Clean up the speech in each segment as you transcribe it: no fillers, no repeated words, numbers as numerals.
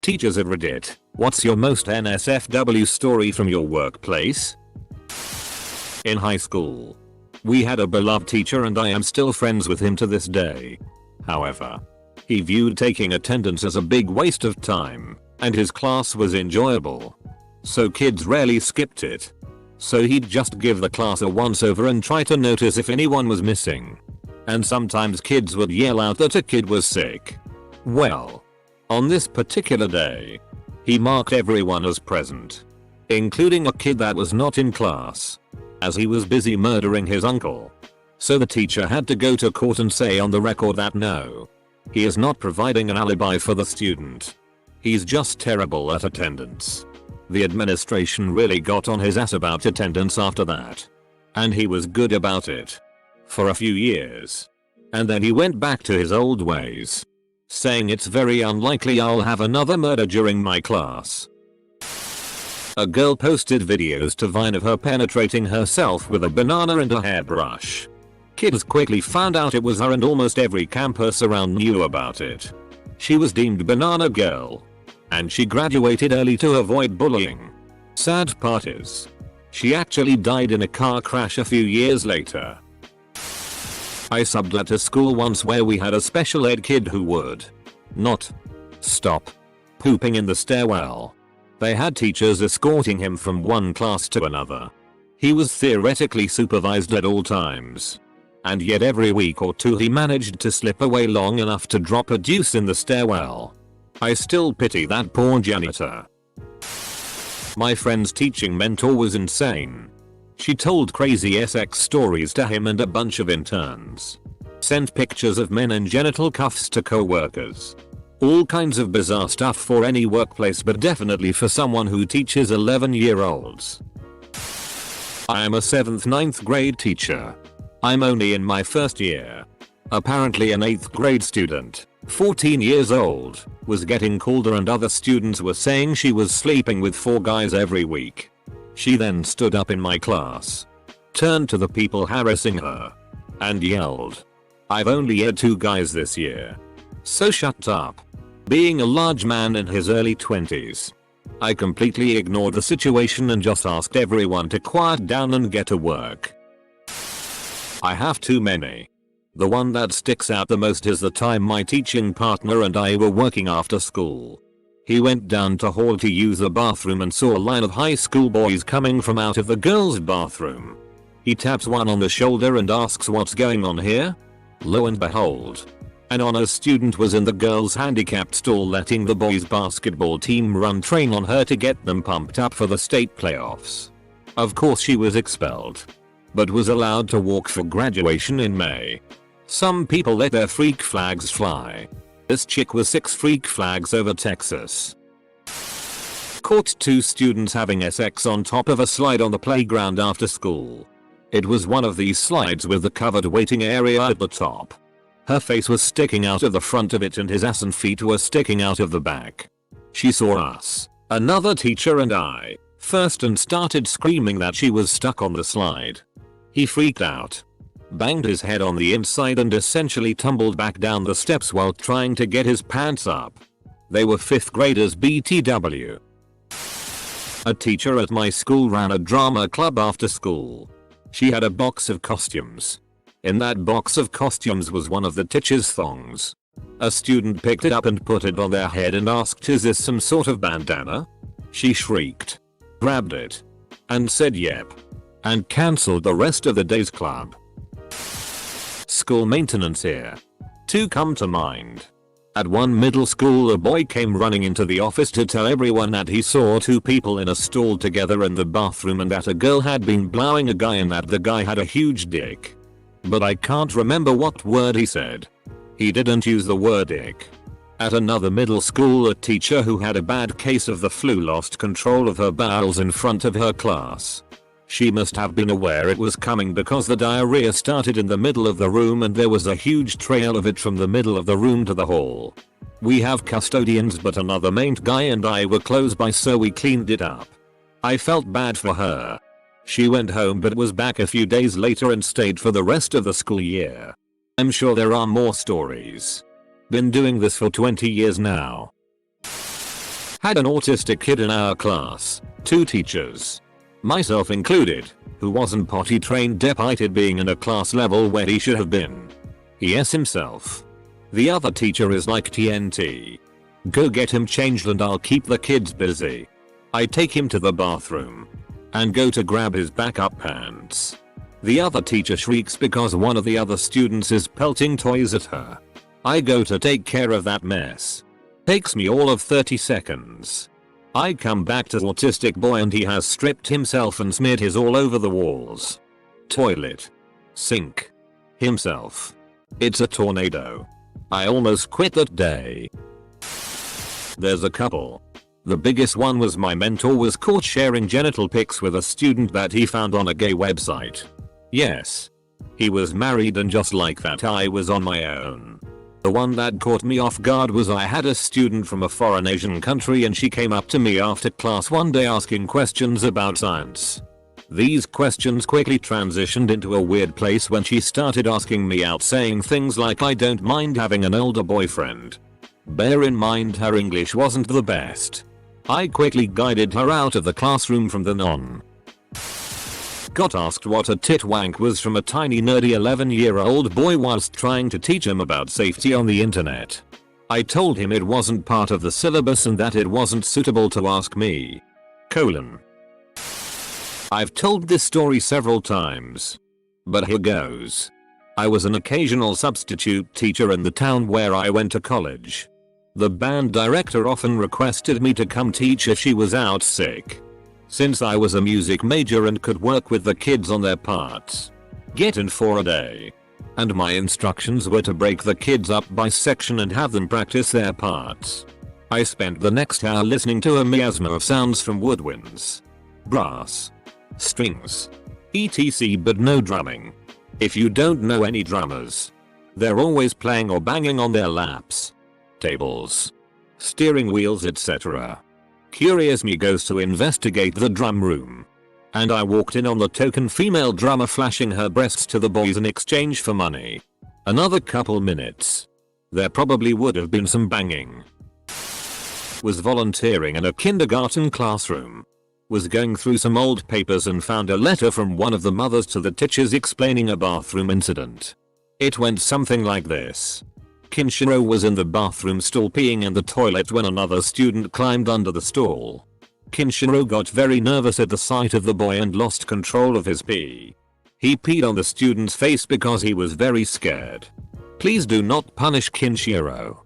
teachers at Reddit. What's your most NSFW story from your workplace? In high school, we had a beloved teacher and I am still friends with him to this day. However, he viewed taking attendance as a big waste of time, and his class was enjoyable, so kids rarely skipped it. So he'd just give the class a once over and try to notice if anyone was missing. And sometimes kids would yell out that a kid was sick. Well, on this particular day, he marked everyone as present, including a kid that was not in class, as he was busy murdering his uncle. So the teacher had to go to court and say on the record that no, he is not providing an alibi for the student. He's just terrible at attendance. The administration really got on his ass about attendance after that. And he was good about it. For a few years. And then he went back to his old ways, saying it's very unlikely I'll have another murder during my class. A girl posted videos to Vine of her penetrating herself with a banana and a hairbrush. Kids quickly found out it was her and almost every campus around knew about it. She was deemed Banana Girl. And she graduated early to avoid bullying. Sad part is, she actually died in a car crash a few years later. I subbed at a school once where we had a special ed kid who would not stop pooping in the stairwell. They had teachers escorting him from one class to another. He was theoretically supervised at all times. And yet every week or two he managed to slip away long enough to drop a deuce in the stairwell. I still pity that poor janitor. My friend's teaching mentor was insane. She told crazy sex stories to him and a bunch of interns. Sent pictures of men in genital cuffs to co-workers. All kinds of bizarre stuff for any workplace, but definitely for someone who teaches 11-year-olds. I am a 7th/9th grade teacher. I'm only in my first year. Apparently an 8th grade student, 14 years old, was getting colder and other students were saying she was sleeping with 4 guys every week. She then stood up in my class, turned to the people harassing her, and yelled, "I've only had 2 guys this year. So shut up." Being a large man in his early 20s, I completely ignored the situation and just asked everyone to quiet down and get to work. I have too many. The one that sticks out the most is the time my teaching partner and I were working after school. He went down to hall to use the bathroom and saw a line of high school boys coming from out of the girls' bathroom. He taps one on the shoulder and asks what's going on here. Lo and behold, an honors student was in the girls' handicapped stall letting the boys' basketball team run train on her to get them pumped up for the state playoffs. Of course she was expelled, but was allowed to walk for graduation in May. Some people let their freak flags fly. This chick was 6 freak flags over Texas. Caught 2 students having sex on top of a slide on the playground after school. It was one of these slides with the covered waiting area at the top. Her face was sticking out of the front of it and his ass and feet were sticking out of the back. She saw us, another teacher and I, first and started screaming that she was stuck on the slide. He freaked out, banged his head on the inside and essentially tumbled back down the steps while trying to get his pants up. They were 5th graders BTW. A teacher at my school ran a drama club after school. She had a box of costumes. In that box of costumes was one of the teacher's thongs. A student picked it up and put it on their head and asked, "Is this some sort of bandana?" She shrieked, grabbed it, and said yep, and cancelled the rest of the day's club. School maintenance here. 2 come to mind. At one middle school, a boy came running into the office to tell everyone that he saw 2 people in a stall together in the bathroom and that a girl had been blowing a guy and that the guy had a huge dick. But I can't remember what word he said. He didn't use the word dick. At another middle school, a teacher who had a bad case of the flu lost control of her bowels in front of her class. She must have been aware it was coming because the diarrhea started in the middle of the room and there was a huge trail of it from the middle of the room to the hall. We have custodians, but another maint guy and I were close by, so we cleaned it up. I felt bad for her. She went home but was back a few days later and stayed for the rest of the school year. I'm sure there are more stories. Been doing this for 20 years now. Had an autistic kid in our class, 2 teachers, myself included, who wasn't potty trained despite it being in a class level where he should have been. Yes, himself. The other teacher is like TNT. Go get him changed and I'll keep the kids busy. I take him to the bathroom and go to grab his backup pants. The other teacher shrieks because one of the other students is pelting toys at her. I go to take care of that mess. Takes me all of 30 seconds. I come back to the autistic boy and he has stripped himself and smeared his all over the walls. Toilet. Sink. Himself. It's a tornado. I almost quit that day. There's a couple. The biggest one was my mentor was caught sharing genital pics with a student that he found on a gay website. Yes. He was married and just like that I was on my own. The one that caught me off guard was I had a student from a foreign Asian country and she came up to me after class one day asking questions about science. These questions quickly transitioned into a weird place when she started asking me out, saying things like I don't mind having an older boyfriend. Bear in mind her English wasn't the best. I quickly guided her out of the classroom from then on. Got asked what a tit wank was from a tiny nerdy 11-year-old boy whilst trying to teach him about safety on the internet. I told him it wasn't part of the syllabus and that it wasn't suitable to ask me. I've told this story several times. But here goes. I was an occasional substitute teacher in the town where I went to college. The band director often requested me to come teach if she was out sick. Since I was a music major and could work with the kids on their parts. Get in for a day. And my instructions were to break the kids up by section and have them practice their parts. I spent the next hour listening to a miasma of sounds from woodwinds, brass, strings, etc. but no drumming. If you don't know any drummers, they're always playing or banging on their laps, tables, steering wheels, etc. Curious me goes to investigate the drum room. And I walked in on the token female drummer flashing her breasts to the boys in exchange for money. Another couple minutes. There probably would have been some banging. Was volunteering in a kindergarten classroom. Was going through some old papers and found a letter from one of the mothers to the teachers explaining a bathroom incident. It went something like this. Kinshiro was in the bathroom stall peeing in the toilet when another student climbed under the stall. Kinshiro got very nervous at the sight of the boy and lost control of his pee. He peed on the student's face because he was very scared. Please do not punish Kinshiro.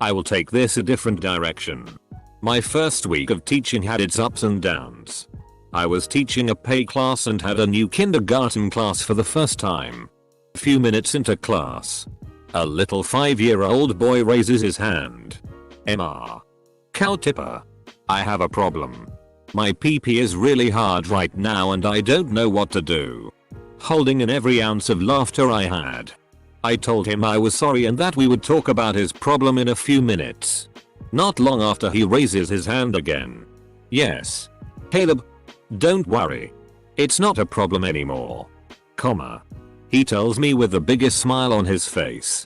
I will take this a different direction. My first week of teaching had its ups and downs. I was teaching a pay class and had a new kindergarten class for the first time. A few minutes into class, a little 5-year-old boy raises his hand. Mr. Cow tipper. I have a problem. My pee-pee is really hard right now and I don't know what to do. Holding in every ounce of laughter I had, I told him I was sorry and that we would talk about his problem in a few minutes. Not long after he raises his hand again. Yes. Caleb, don't worry. It's not a problem anymore. He tells me with the biggest smile on his face.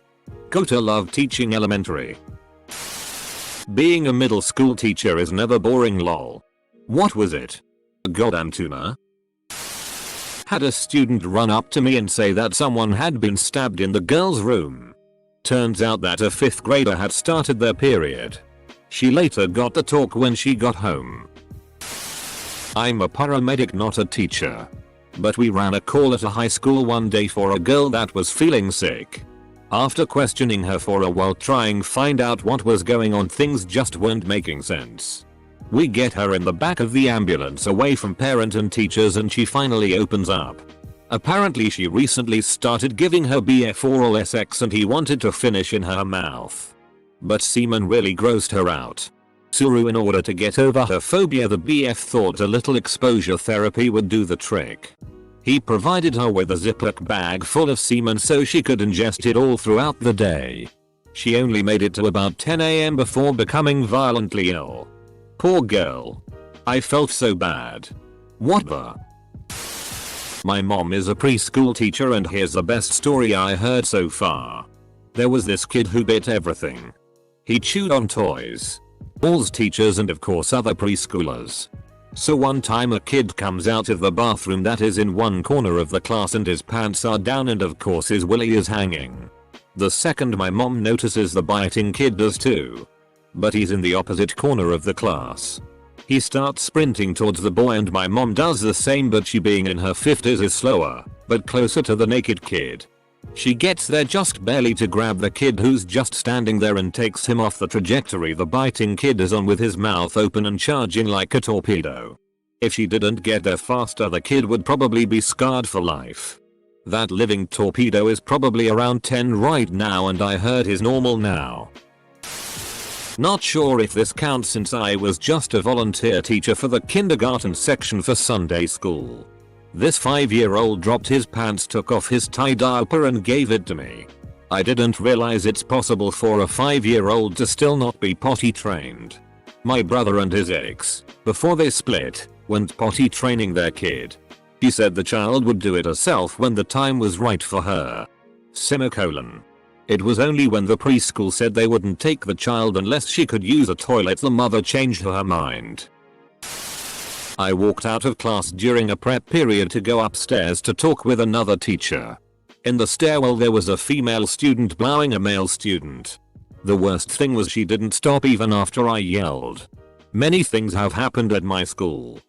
Gotta love teaching elementary. Being a middle school teacher is never boring lol. What was it? A goddamn tuna? Had a student run up to me and say that someone had been stabbed in the girls' room. Turns out that a 5th grader had started their period. She later got the talk when she got home. I'm a paramedic, not a teacher. But we ran a call at a high school one day for a girl that was feeling sick. After questioning her for a while trying to find out what was going on, things just weren't making sense. We get her in the back of the ambulance away from parent and teachers and she finally opens up. Apparently she recently started giving her BF oral sex and he wanted to finish in her mouth. But semen really grossed her out. So in order to get over her phobia, the BF thought a little exposure therapy would do the trick. He provided her with a Ziploc bag full of semen so she could ingest it all throughout the day. She only made it to about 10 AM before becoming violently ill. Poor girl. I felt so bad. What the? My mom is a preschool teacher and here's the best story I heard so far. There was this kid who bit everything. He chewed on toys. All's teachers and of course other preschoolers. So one time a kid comes out of the bathroom that is in one corner of the class and his pants are down and of course his willy is hanging. The second my mom notices the biting kid does too. But he's in the opposite corner of the class. He starts sprinting towards the boy and my mom does the same, but she being in her 50s is slower, but closer to the naked kid. She gets there just barely to grab the kid who's just standing there and takes him off the trajectory the biting kid is on with his mouth open and charging like a torpedo. If she didn't get there faster the kid would probably be scarred for life. That living torpedo is probably around 10 right now and I heard he's normal now. Not sure if this counts since I was just a volunteer teacher for the kindergarten section for Sunday school. This 5-year-old dropped his pants, took off his tie diaper and gave it to me. I didn't realize it's possible for a 5-year-old to still not be potty trained. My brother and his ex, before they split, went potty training their kid. He said the child would do it herself when the time was right for her. Semicolon. It was only when the preschool said they wouldn't take the child unless she could use a toilet the mother changed her mind. I walked out of class during a prep period to go upstairs to talk with another teacher. In the stairwell there was a female student blowing a male student. The worst thing was she didn't stop even after I yelled. Many things have happened at my school,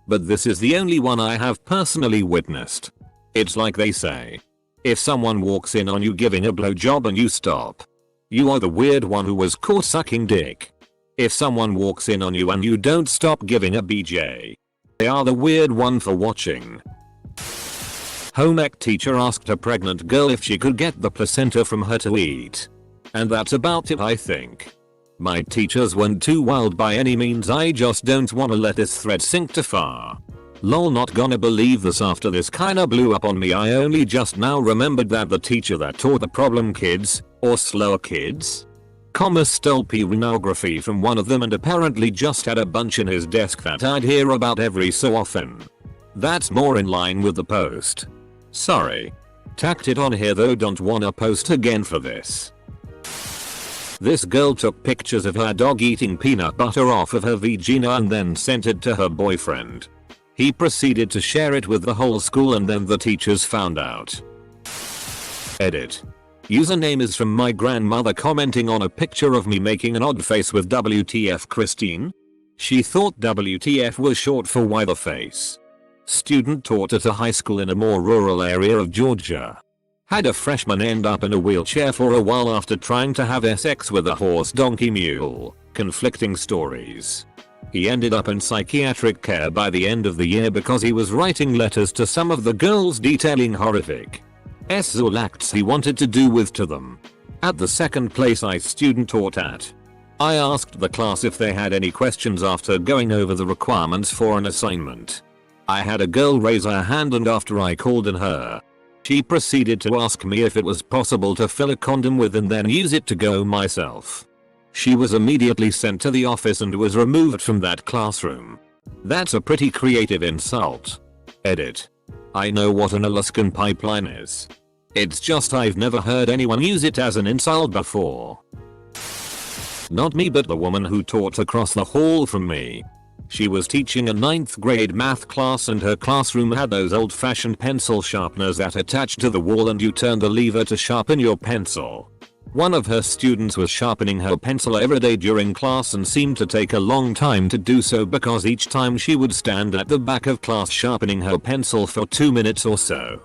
but this is the only one I have personally witnessed. It's like they say, if someone walks in on you giving a blowjob and you stop, you are the weird one who was caught sucking dick. If someone walks in on you and you don't stop giving a BJ, they are the weird one for watching. Home ec teacher asked a pregnant girl if she could get the placenta from her to eat. And that's about it I think. My teachers weren't too wild by any means, I just don't wanna let this thread sink too far. Lol, not gonna believe this after this kinda blew up on me. I only just now remembered that the teacher that taught the problem kids, or slower kids, stole pornography from one of them and apparently just had a bunch in his desk that I'd hear about every so often. That's more in line with the post. Sorry. Tacked it on here though, don't wanna post again for this. This girl took pictures of her dog eating peanut butter off of her vagina and then sent it to her boyfriend. He proceeded to share it with the whole school and then the teachers found out. Edit. Username is from my grandmother commenting on a picture of me making an odd face with WTF Christine? She thought WTF was short for why the face. Student taught at a high school in a more rural area of Georgia. Had a freshman end up in a wheelchair for a while after trying to have sex with a horse donkey mule. Conflicting stories. He ended up in psychiatric care by the end of the year because he was writing letters to some of the girls detailing horrific sexual acts he wanted to do with to them. At the second place I student taught at, I asked the class if they had any questions after going over the requirements for an assignment. I had a girl raise her hand and after I called on her, she proceeded to ask me if it was possible to fill a condom with and then use it to go myself. She was immediately sent to the office and was removed from that classroom. That's a pretty creative insult. Edit. I know what an Alaskan pipeline is. It's just I've never heard anyone use it as an insult before. Not me, but the woman who taught across the hall from me. She was teaching a 9th grade math class and her classroom had those old-fashioned pencil sharpeners that attach to the wall and you turn the lever to sharpen your pencil. One of her students was sharpening her pencil every day during class and seemed to take a long time to do so because each time she would stand at the back of class sharpening her pencil for 2 minutes or so.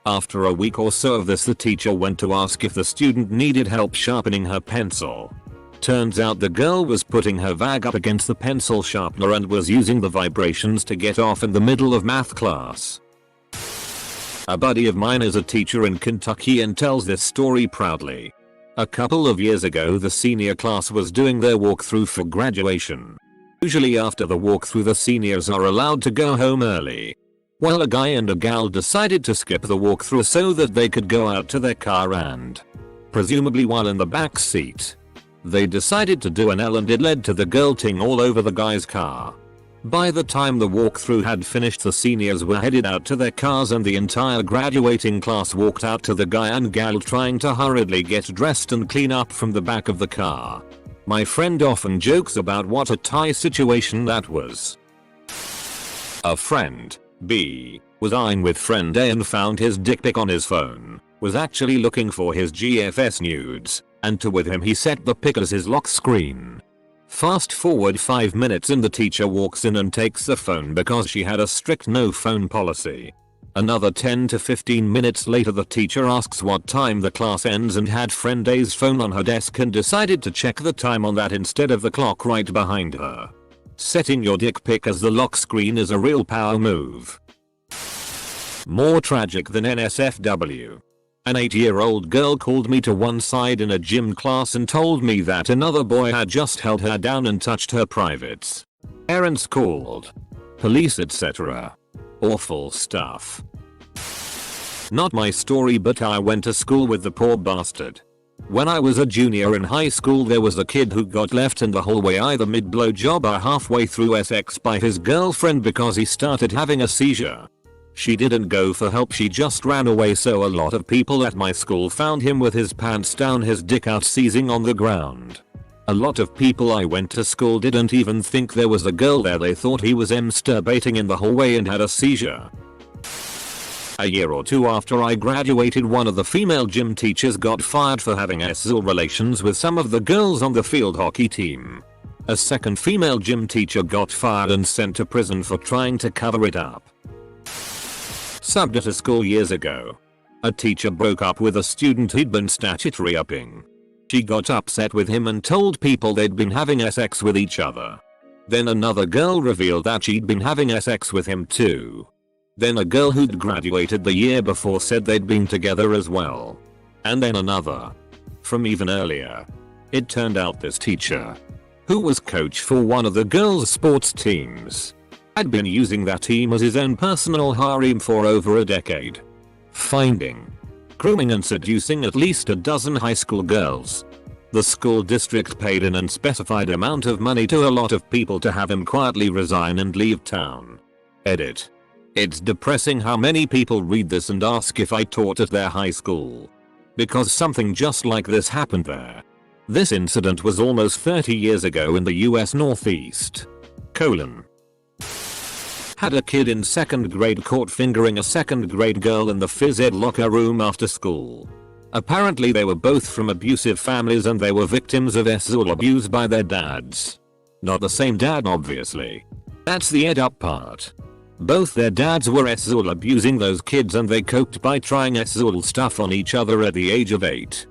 After a week or so of this, the teacher went to ask if the student needed help sharpening her pencil. Turns out the girl was putting her vag up against the pencil sharpener and was using the vibrations to get off in the middle of math class. A buddy of mine is a teacher in Kentucky and tells this story proudly. A couple of years ago the senior class was doing their walkthrough for graduation. Usually after the walkthrough the seniors are allowed to go home early. Well, a guy and a gal decided to skip the walkthrough so that they could go out to their car and, presumably while in the back seat, they decided to do an L and it led to the girl ting all over the guy's car. By the time the walkthrough had finished the seniors were headed out to their cars and the entire graduating class walked out to the guy and gal trying to hurriedly get dressed and clean up from the back of the car. My friend often jokes about what a tie situation that was. A friend, B, was eyeing with friend A and found his dick pic on his phone, was actually looking for his GFS nudes, and with him he set the pic as his lock screen. Fast forward 5 minutes and the teacher walks in and takes the phone because she had a strict no phone policy. Another 10 to 15 minutes later the teacher asks what time the class ends and had friend A's phone on her desk and decided to check the time on that instead of the clock right behind her. Setting your dick pic as the lock screen is a real power move. More tragic than NSFW. An 8-year-old girl called me to one side in a gym class and told me that another boy had just held her down and touched her privates. Parents called. Police, etc. Awful stuff. Not my story, but I went to school with the poor bastard. When I was a junior in high school there was a kid who got left in the hallway either mid blowjob or halfway through sex by his girlfriend because he started having a seizure. She didn't go for help, she just ran away, so a lot of people at my school found him with his pants down, his dick out, seizing on the ground. A lot of people I went to school didn't even think there was a girl there, they thought he was masturbating in the hallway and had a seizure. A year or two after I graduated, one of the female gym teachers got fired for having sexual relations with some of the girls on the field hockey team. A second female gym teacher got fired and sent to prison for trying to cover it up. Subbed at a school years ago. A teacher broke up with a student he'd been statutory upping. She got upset with him and told people they'd been having sex with each other. Then another girl revealed that she'd been having sex with him too. Then a girl who'd graduated the year before said they'd been together as well. And then another. From even earlier. It turned out this teacher, who was coach for one of the girls' sports teams, had been using that team as his own personal harem for over a decade. Finding, grooming and seducing at least a dozen high school girls. The school district paid an unspecified amount of money to a lot of people to have him quietly resign and leave town. Edit. It's depressing how many people read this and ask if I taught at their high school. Because something just like this happened there. This incident was almost 30 years ago in the US Northeast. Had a kid in 2nd grade caught fingering a 2nd grade girl in the phys ed locker room after school. Apparently they were both from abusive families and they were victims of sexual abuse by their dads. Not the same dad, obviously. That's the ed up part. Both their dads were sexual abusing those kids and they coped by trying sexual stuff on each other at the age of 8.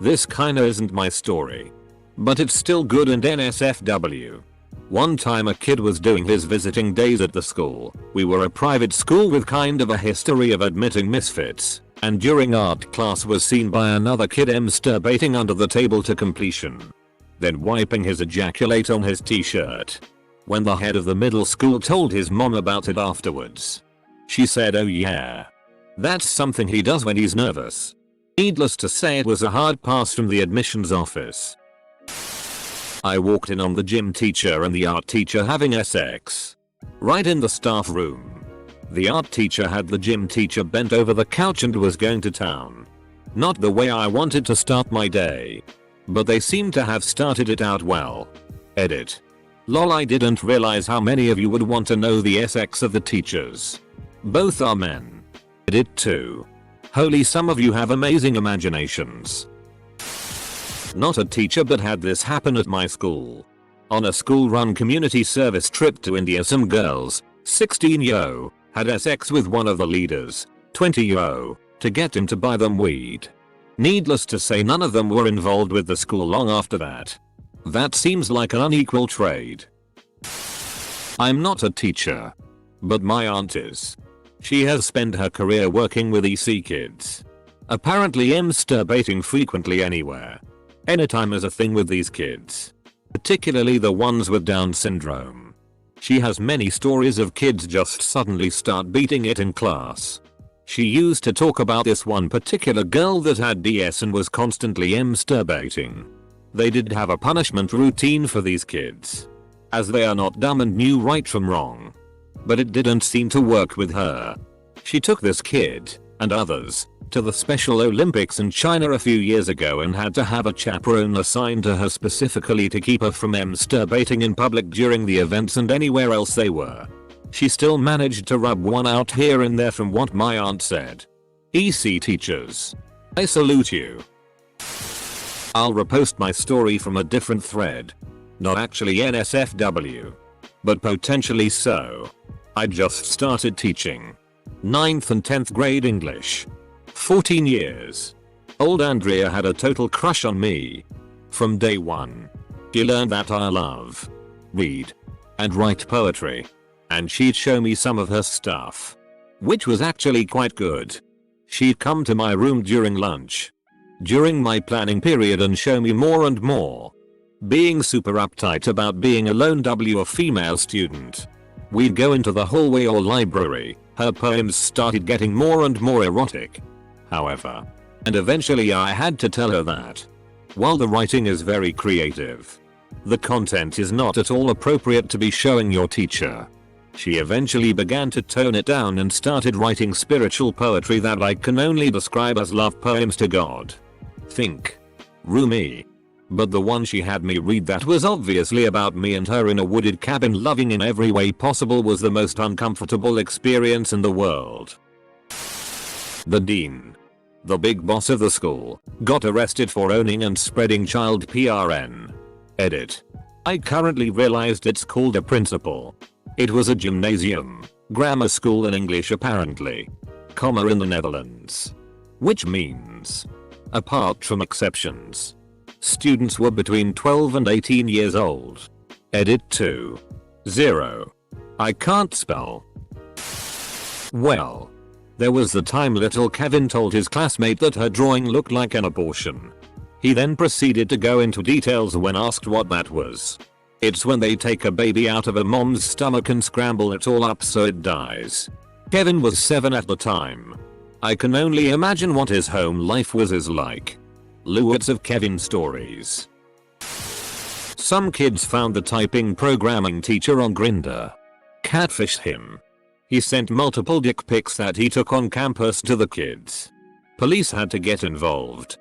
This kinda isn't my story. But it's still good and NSFW. One time a kid was doing his visiting days at the school. We were a private school with kind of a history of admitting misfits, and during art class was seen by another kid masturbating under the table to completion. Then wiping his ejaculate on his t-shirt. When the head of the middle school told his mom about it afterwards, she said, "Oh yeah. That's something he does when he's nervous." Needless to say, it was a hard pass from the admissions office. I walked in on the gym teacher and the art teacher having sex. Right in the staff room. The art teacher had the gym teacher bent over the couch and was going to town. Not the way I wanted to start my day. But they seemed to have started it out well. Edit. Lol, I didn't realize how many of you would want to know the sex of the teachers. Both are men. Edit 2. Holy, some of you have amazing imaginations. Not a teacher, but had this happen at my school. On a school-run community service trip to India, some girls, 16-year-old, had sex with one of the leaders, 20-year-old, to get him to buy them weed. Needless to say, none of them were involved with the school long after that. That seems like an unequal trade. I'm not a teacher. But my aunt is. She has spent her career working with EC kids. Apparently masturbating frequently anywhere. Anytime is a thing with these kids. Particularly the ones with Down syndrome. She has many stories of kids just suddenly start beating it in class. She used to talk about this one particular girl that had DS and was constantly masturbating. They did have a punishment routine for these kids, as they are not dumb and knew right from wrong. But it didn't seem to work with her. She took this kid, and others, to the Special Olympics in China a few years ago and had to have a chaperone assigned to her specifically to keep her from masturbating in public during the events and anywhere else they were. She still managed to rub one out here and there from what my aunt said. EC teachers, I salute you. I'll repost my story from a different thread. Not actually NSFW, but potentially so. I just started teaching 9th and 10th grade English. 14 years. Old Andrea had a total crush on me. From day one. She learned that I love, read, and write poetry. And she'd show me some of her stuff. Which was actually quite good. She'd come to my room during lunch. During my planning period and show me more and more. Being super uptight about being a lone W or female student. We'd go into the hallway or library. Her poems started getting more and more erotic. However, and eventually I had to tell her that, while the writing is very creative, the content is not at all appropriate to be showing your teacher. She eventually began to tone it down and started writing spiritual poetry that I can only describe as love poems to God. Think Rumi. But the one she had me read that was obviously about me and her in a wooded cabin loving in every way possible was the most uncomfortable experience in the world. The dean, the big boss of the school, got arrested for owning and spreading child PRN. Edit. I currently realized it's called a principal. It was a gymnasium, grammar school in English apparently, comma in the Netherlands. Which means, apart from exceptions, students were between 12 and 18 years old. Edit 2. 0. I can't spell. Well, there was the time little Kevin told his classmate that her drawing looked like an abortion. He then proceeded to go into details when asked what that was. It's when they take a baby out of a mom's stomach and scramble it all up so it dies. Kevin was 7 at the time. I can only imagine what his home life was like. Loads of Kevin stories. Some kids found the typing programming teacher on Grindr. Catfished him. He sent multiple dick pics that he took on campus to the kids. Police had to get involved.